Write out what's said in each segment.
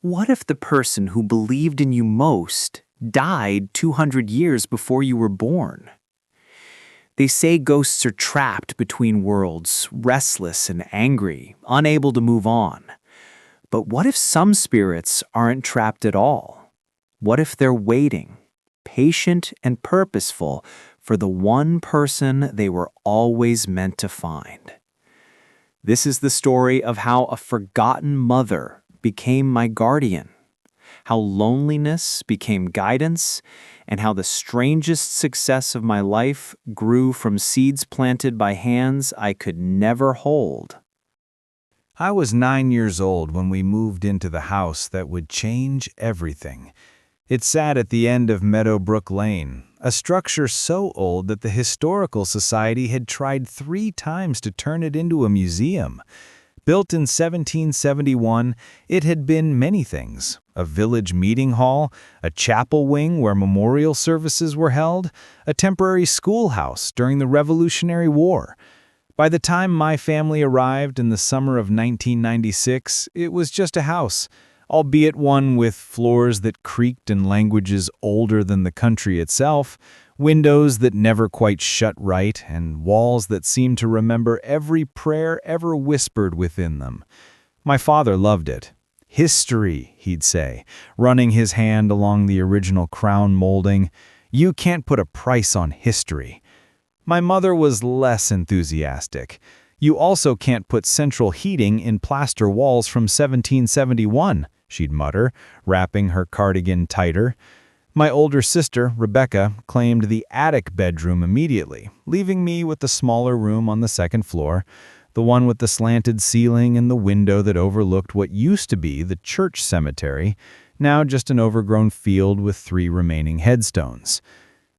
What if the person who believed in you most died 200 years before you were born? They say ghosts are trapped between worlds, restless and angry, unable to move on. But what if some spirits aren't trapped at all? What if they're waiting, patient and purposeful, for the one person they were always meant to find? This is the story of how a forgotten mother became my guardian, how loneliness became guidance, and how the strangest success of my life grew from seeds planted by hands I could never hold. I was 9 years old when we moved into the house that would change everything. It sat at the end of Meadowbrook Lane, a structure so old that the Historical Society had tried 3 times to turn it into a museum. Built in 1771, it had been many things: a village meeting hall, a chapel wing where memorial services were held, a temporary schoolhouse during the Revolutionary War. By the time my family arrived in the summer of 1996, it was just a house, albeit one with floors that creaked in languages older than the country itself, windows that never quite shut right, and walls that seemed to remember every prayer ever whispered within them. My father loved it. "History," he'd say, running his hand along the original crown molding. "You can't put a price on history." My mother was less enthusiastic. "You also can't put central heating in plaster walls from 1771, she'd mutter, wrapping her cardigan tighter. My older sister, Rebecca, claimed the attic bedroom immediately, leaving me with the smaller room on the second floor, the one with the slanted ceiling and the window that overlooked what used to be the church cemetery, now just an overgrown field with 3 remaining headstones.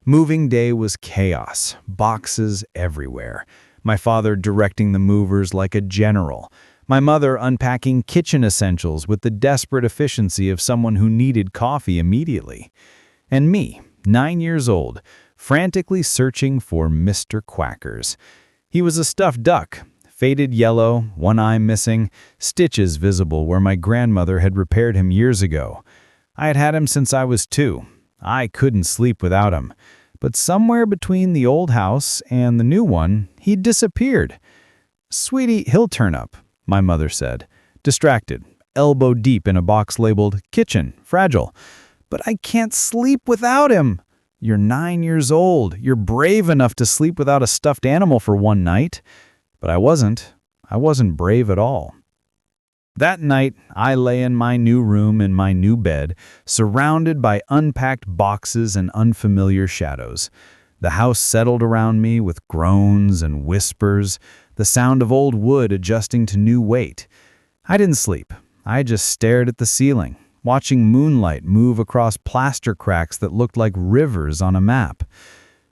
Moving day was chaos, boxes everywhere. My father directing the movers like a general. My mother unpacking kitchen essentials with the desperate efficiency of someone who needed coffee immediately. And me, 9 years old, frantically searching for Mr. Quackers. He was a stuffed duck, faded yellow, one eye missing, stitches visible where my grandmother had repaired him years ago. I had had him since I was 2. I couldn't sleep without him. But somewhere between the old house and the new one, he'd disappeared. "Sweetie, he'll turn up," my mother said, distracted, elbow deep in a box labeled "Kitchen, Fragile." "But I can't sleep without him." "You're 9 years old. You're brave enough to sleep without a stuffed animal for one night." But I wasn't. I wasn't brave at all. That night, I lay in my new room in my new bed, surrounded by unpacked boxes and unfamiliar shadows. The house settled around me with groans and whispers, the sound of old wood adjusting to new weight. I didn't sleep. I just stared at the ceiling, watching moonlight move across plaster cracks that looked like rivers on a map.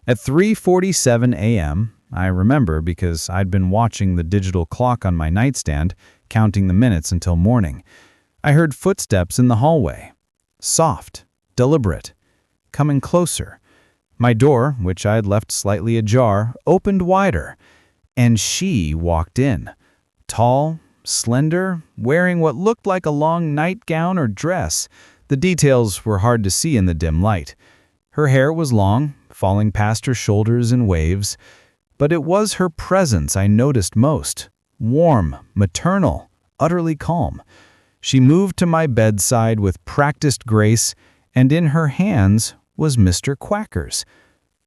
At 3:47 a.m., I remember because I'd been watching the digital clock on my nightstand, counting the minutes until morning, I heard footsteps in the hallway. Soft, deliberate, coming closer. My door, which I had left slightly ajar, opened wider, and she walked in. Tall, slender, wearing what looked like a long nightgown or dress. The details were hard to see in the dim light. Her hair was long, falling past her shoulders in waves, but it was her presence I noticed most. Warm, maternal, utterly calm. She moved to my bedside with practiced grace, and in her hands was Mr. Quackers.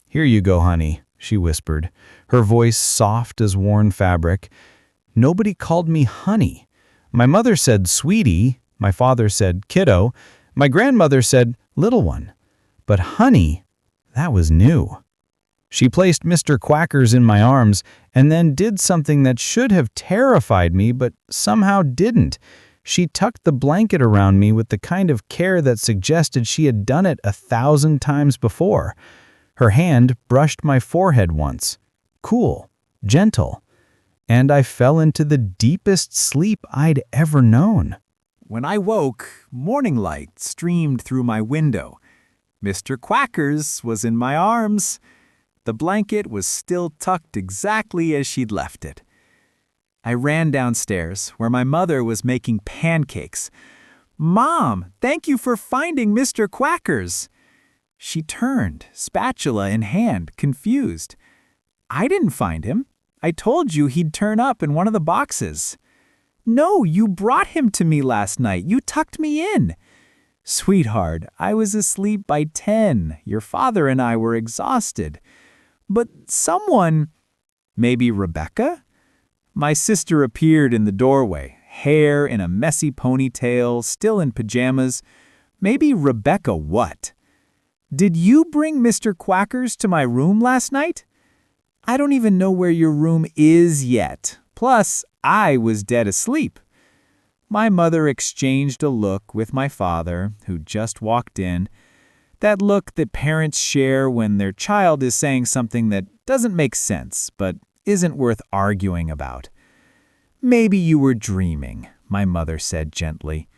"Here you go, honey," she whispered, her voice soft as worn fabric. Nobody called me honey. My mother said sweetie, my father said kiddo, my grandmother said little one. But honey, that was new. She placed Mr. Quackers in my arms and then did something that should have terrified me but somehow didn't. She tucked the blanket around me with the kind of care that suggested she had done it 1,000 times before. Her hand brushed my forehead once. Cool, gentle. And I fell into the deepest sleep I'd ever known. When I woke, morning light streamed through my window. Mr. Quackers was in my arms. The blanket was still tucked exactly as she'd left it. I ran downstairs, where my mother was making pancakes. "Mom, thank you for finding Mr. Quackers." She turned, spatula in hand, confused. "I didn't find him. I told you he'd turn up in one of the boxes." "No, you brought him to me last night. You tucked me in." "Sweetheart, I was asleep by 10. Your father and I were exhausted." "But someone—" "Maybe Rebecca?" My sister appeared in the doorway, hair in a messy ponytail, still in pajamas. "Maybe Rebecca what?" "Did you bring Mr. Quackers to my room last night?" "I don't even know where your room is yet. Plus, I was dead asleep." My mother exchanged a look with my father, who just walked in. That look that parents share when their child is saying something that doesn't make sense, but isn't worth arguing about. "Maybe you were dreaming," my mother said gently.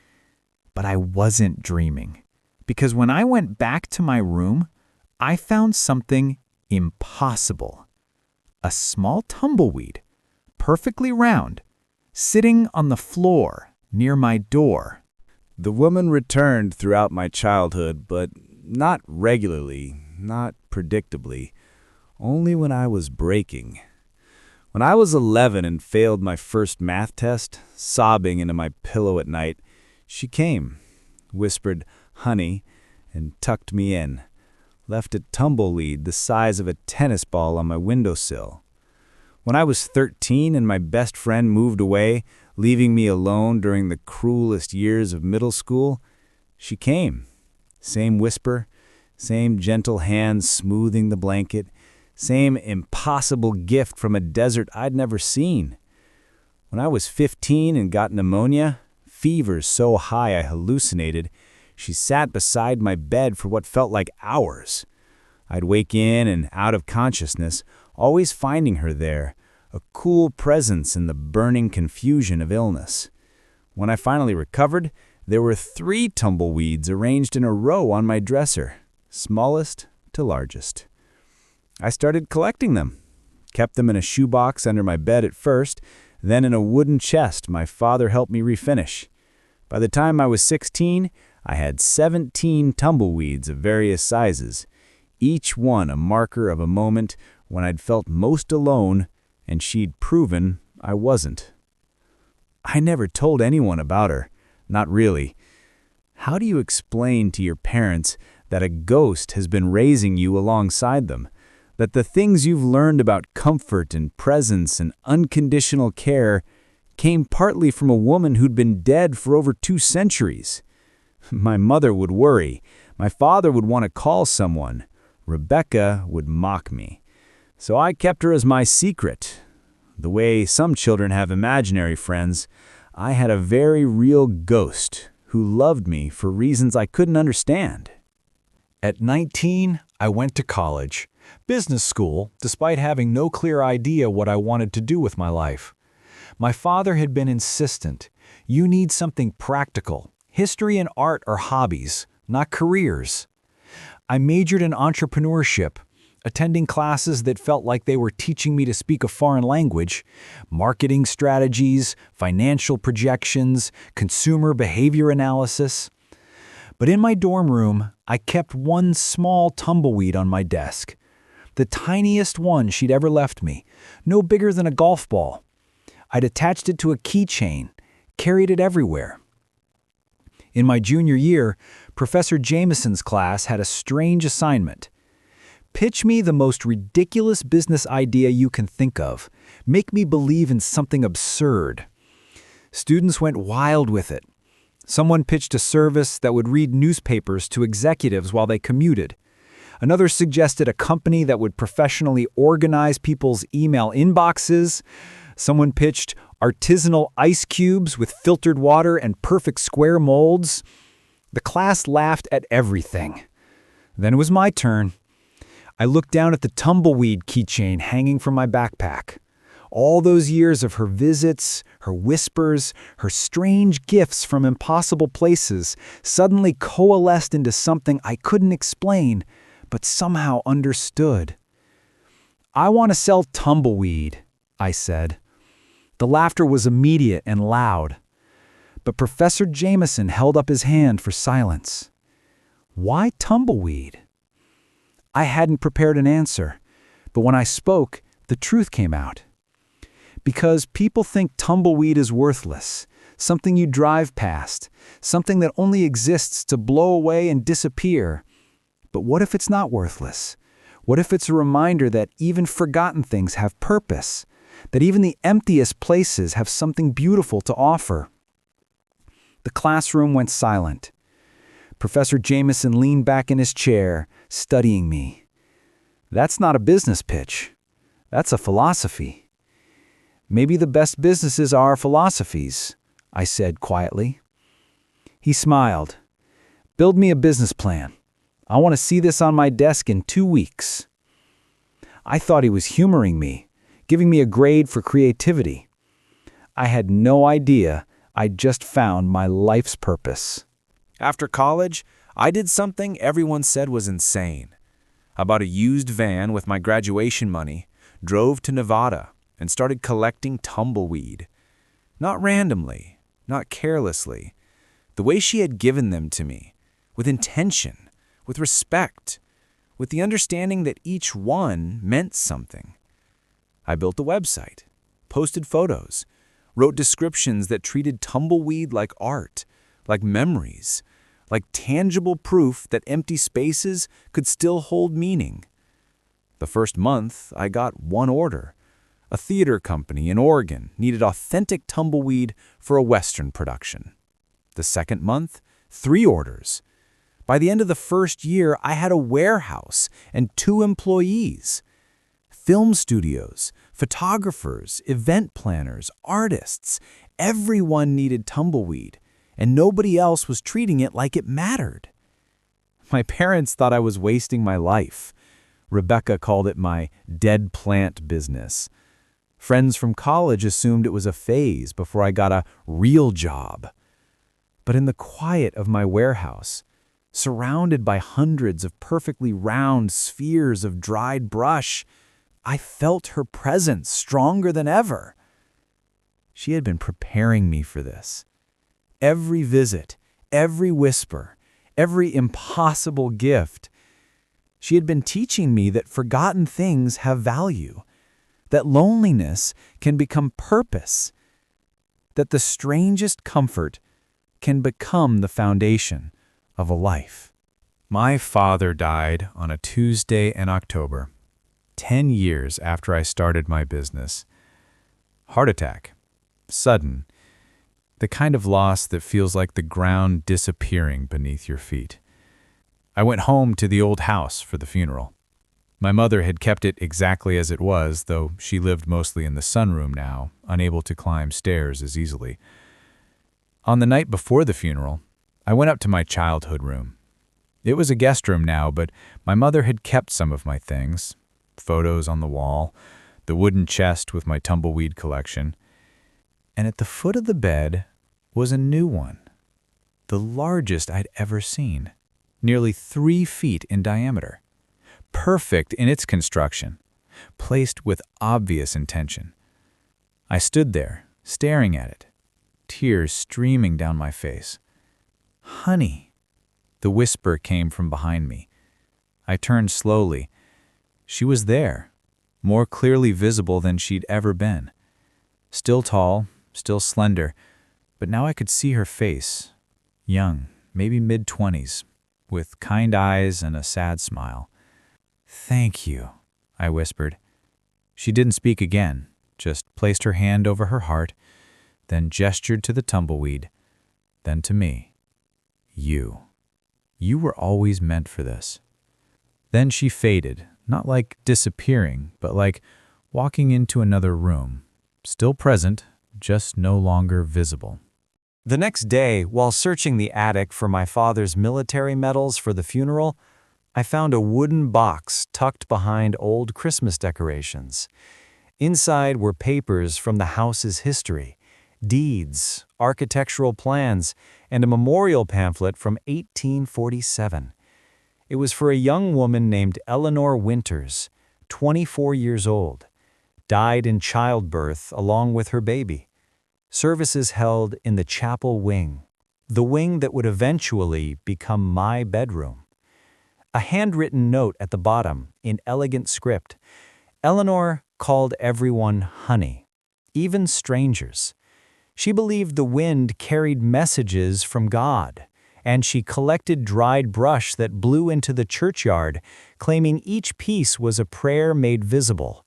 But I wasn't dreaming, because when I went back to my room, I found something impossible. A small tumbleweed, perfectly round, sitting on the floor near my door. The woman returned throughout my childhood, but not regularly, not predictably, only when I was breaking. When I was 11 and failed my first math test, sobbing into my pillow at night, she came, whispered, "Honey," and tucked me in, left a tumbleweed the size of a tennis ball on my windowsill. When I was 13 and my best friend moved away, leaving me alone during the cruelest years of middle school, she came. Same whisper, same gentle hand smoothing the blanket, same impossible gift from a desert I'd never seen. When I was 15 and got pneumonia, fevers so high I hallucinated, she sat beside my bed for what felt like hours. I'd wake in and out of consciousness, always finding her there, a cool presence in the burning confusion of illness. When I finally recovered, there were 3 tumbleweeds arranged in a row on my dresser, smallest to largest. I started collecting them, kept them in a shoebox under my bed at first, then in a wooden chest my father helped me refinish. By the time I was 16, I had 17 tumbleweeds of various sizes, each one a marker of a moment when I'd felt most alone and she'd proven I wasn't. I never told anyone about her, not really. How do you explain to your parents that a ghost has been raising you alongside them, that the things you've learned about comfort and presence and unconditional care came partly from a woman who'd been dead for over 2 centuries? My mother would worry. My father would want to call someone. Rebecca would mock me. So I kept her as my secret. The way some children have imaginary friends, I had a very real ghost who loved me for reasons I couldn't understand. At 19, I went to college, business school, despite having no clear idea what I wanted to do with my life. My father had been insistent. You need something practical. History and art are hobbies, not careers. I majored in entrepreneurship, attending classes that felt like they were teaching me to speak a foreign language, marketing strategies, financial projections, consumer behavior analysis. But in my dorm room, I kept one small tumbleweed on my desk. The tiniest one she'd ever left me, no bigger than a golf ball. I'd attached it to a keychain, carried it everywhere. In my junior year, Professor Jameson's class had a strange assignment. Pitch me the most ridiculous business idea you can think of. Make me believe in something absurd. Students went wild with it. Someone pitched a service that would read newspapers to executives while they commuted. Another suggested a company that would professionally organize people's email inboxes. Someone pitched artisanal ice cubes with filtered water and perfect square molds. The class laughed at everything. Then it was my turn. I looked down at the tumbleweed keychain hanging from my backpack. All those years of her visits, her whispers, her strange gifts from impossible places suddenly coalesced into something I couldn't explain, but somehow understood. "I want to sell tumbleweed," I said. The laughter was immediate and loud. but Professor Jameson held up his hand for silence. Why tumbleweed? I hadn't prepared an answer, but when I spoke, the truth came out. Because people think tumbleweed is worthless, something you drive past, something that only exists to blow away and disappear. But what if it's not worthless? What if it's a reminder that even forgotten things have purpose, that even the emptiest places have something beautiful to offer? The classroom went silent. Professor Jameson leaned back in his chair, studying me. That's not a business pitch. That's a philosophy. Maybe the best businesses are philosophies, I said quietly. He smiled. Build me a business plan. I want to see this on my desk in 2 weeks. I thought he was humoring me, giving me a grade for creativity. I had no idea I'd just found my life's purpose. After college, I did something everyone said was insane. I bought a used van with my graduation money, drove to Nevada, and started collecting tumbleweed. Not randomly, not carelessly. The way she had given them to me, with intention, with respect, with the understanding that each one meant something. I built a website, posted photos, wrote descriptions that treated tumbleweed like art, like memories, like tangible proof that empty spaces could still hold meaning. The first month, I got one order. A theater company in Oregon needed authentic tumbleweed for a Western production. The second month, 3 orders. By the end of the first year, I had a warehouse and 2 employees. Film studios, photographers, event planners, artists, everyone needed tumbleweed, and nobody else was treating it like it mattered. My parents thought I was wasting my life. Rebecca called it my dead plant business. Friends from college assumed it was a phase before I got a real job. But in the quiet of my warehouse, surrounded by hundreds of perfectly round spheres of dried brush, I felt her presence stronger than ever. She had been preparing me for this. Every visit, every whisper, every impossible gift. She had been teaching me that forgotten things have value, that loneliness can become purpose, that the strangest comfort can become the foundation of a life. My father died on a Tuesday in October, 10 years after I started my business. Heart attack. Sudden. The kind of loss that feels like the ground disappearing beneath your feet. I went home to the old house for the funeral. My mother had kept it exactly as it was, though she lived mostly in the sunroom now, unable to climb stairs as easily. On the night before the funeral, I went up to my childhood room. It was a guest room now, but my mother had kept some of my things, photos on the wall, the wooden chest with my tumbleweed collection. And at the foot of the bed was a new one, the largest I'd ever seen, nearly 3 feet in diameter, perfect in its construction, placed with obvious intention. I stood there, staring at it, tears streaming down my face. "Honey," the whisper came from behind me. I turned slowly. She was there, more clearly visible than she'd ever been. Still tall, still slender, but now I could see her face, young, maybe mid-20s, with kind eyes and a sad smile. "Thank you," I whispered. She didn't speak again, just placed her hand over her heart, then gestured to the tumbleweed, then to me. You were always meant for this." Then she faded, not like disappearing, but like walking into another room, still present, just no longer visible. The next day, while searching the attic for my father's military medals for the funeral, I found a wooden box tucked behind old Christmas decorations. Inside were papers from the house's history, deeds, architectural plans, and a memorial pamphlet from 1847. It was for a young woman named Eleanor Winters, 24 years old, died in childbirth along with her baby. Services held in the chapel wing, the wing that would eventually become my bedroom. A handwritten note at the bottom, in elegant script. Eleanor called everyone honey, even strangers. She believed the wind carried messages from God, and she collected dried brush that blew into the churchyard, claiming each piece was a prayer made visible.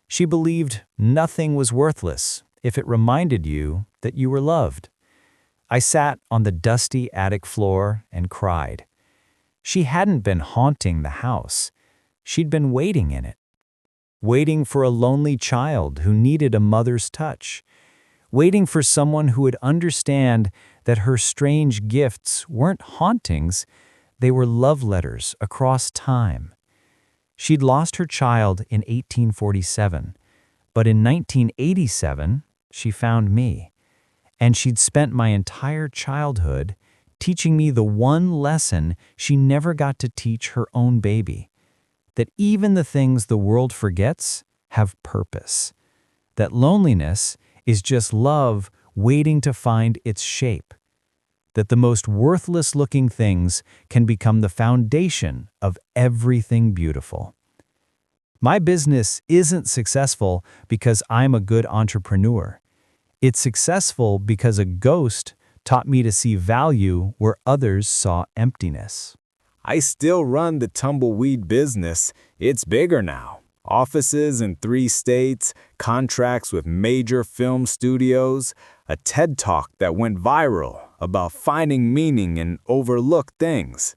She believed nothing was worthless if it reminded you that you were loved. I sat on the dusty attic floor and cried. She hadn't been haunting the house. She'd been waiting in it. Waiting for a lonely child who needed a mother's touch. Waiting for someone who would understand that her strange gifts weren't hauntings, they were love letters across time. She'd lost her child in 1847, but in 1987, she found me. And she'd spent my entire childhood teaching me the one lesson she never got to teach her own baby. That even the things the world forgets have purpose. That loneliness is just love waiting to find its shape. That the most worthless-looking things can become the foundation of everything beautiful. My business isn't successful because I'm a good entrepreneur. It's successful because a ghost taught me to see value where others saw emptiness. I still run the tumbleweed business. It's bigger now. Offices in 3 states, contracts with major film studios, a TED Talk that went viral about finding meaning in overlooked things.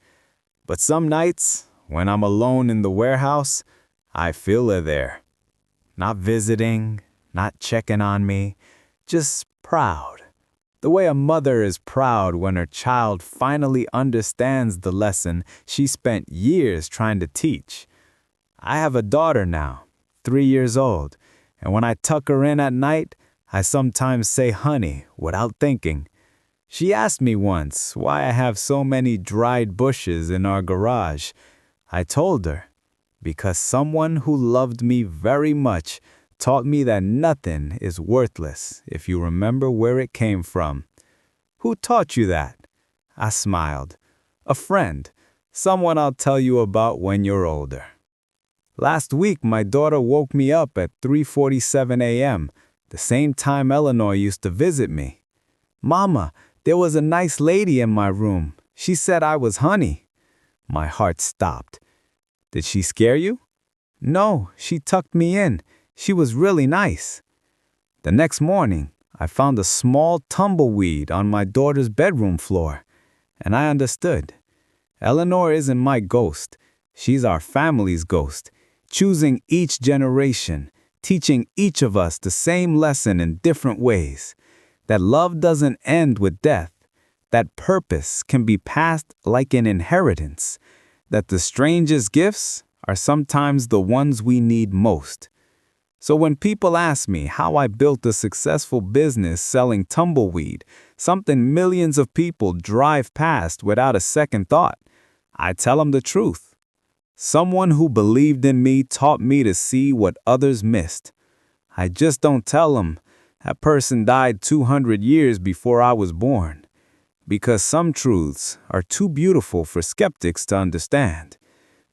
But some nights, when I'm alone in the warehouse, I feel her there. Not visiting, not checking on me, just proud. The way a mother is proud when her child finally understands the lesson she spent years trying to teach. I have a daughter now, 3 years old, and when I tuck her in at night, I sometimes say honey without thinking. She asked me once why I have so many dried bushes in our garage. I told her, because someone who loved me very much taught me that nothing is worthless if you remember where it came from. Who taught you that? I smiled. A friend, someone I'll tell you about when you're older. Last week, my daughter woke me up at 3:47 a.m., the same time Eleanor used to visit me. Mama, there was a nice lady in my room. She said I was honey. My heart stopped. Did she scare you? No, she tucked me in. She was really nice. The next morning, I found a small tumbleweed on my daughter's bedroom floor, and I understood. Eleanor isn't my ghost. She's our family's ghost, choosing each generation, teaching each of us the same lesson in different ways. That love doesn't end with death. That purpose can be passed like an inheritance. That the strangest gifts are sometimes the ones we need most. So when people ask me how I built a successful business selling tumbleweed, something millions of people drive past without a second thought, I tell them the truth. Someone who believed in me taught me to see what others missed. I just don't tell them that person died 200 years before I was born, because some truths are too beautiful for skeptics to understand,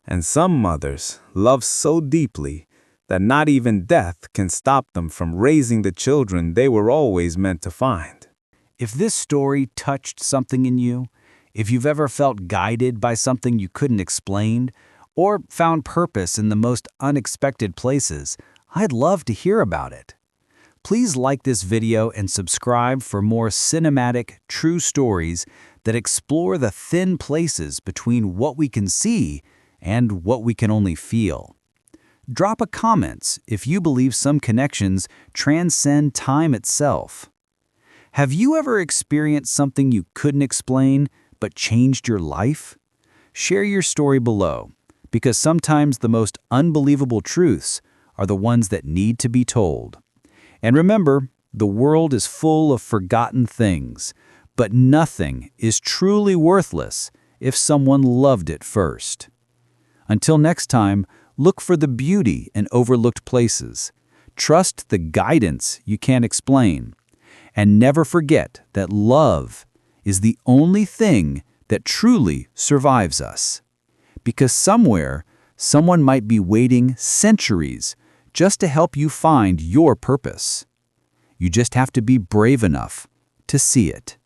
and some mothers love so deeply that not even death can stop them from raising the children they were always meant to find. If this story touched something in you, if you've ever felt guided by something you couldn't explain, or found purpose in the most unexpected places, I'd love to hear about it. Please like this video and subscribe for more cinematic, true stories that explore the thin places between what we can see and what we can only feel. Drop a comment if you believe some connections transcend time itself. Have you ever experienced something you couldn't explain but changed your life? Share your story below, because sometimes the most unbelievable truths are the ones that need to be told. And remember, the world is full of forgotten things, but nothing is truly worthless if someone loved it first. Until next time, look for the beauty in overlooked places. Trust the guidance you can't explain. And never forget that love is the only thing that truly survives us. Because somewhere, someone might be waiting centuries just to help you find your purpose. You just have to be brave enough to see it.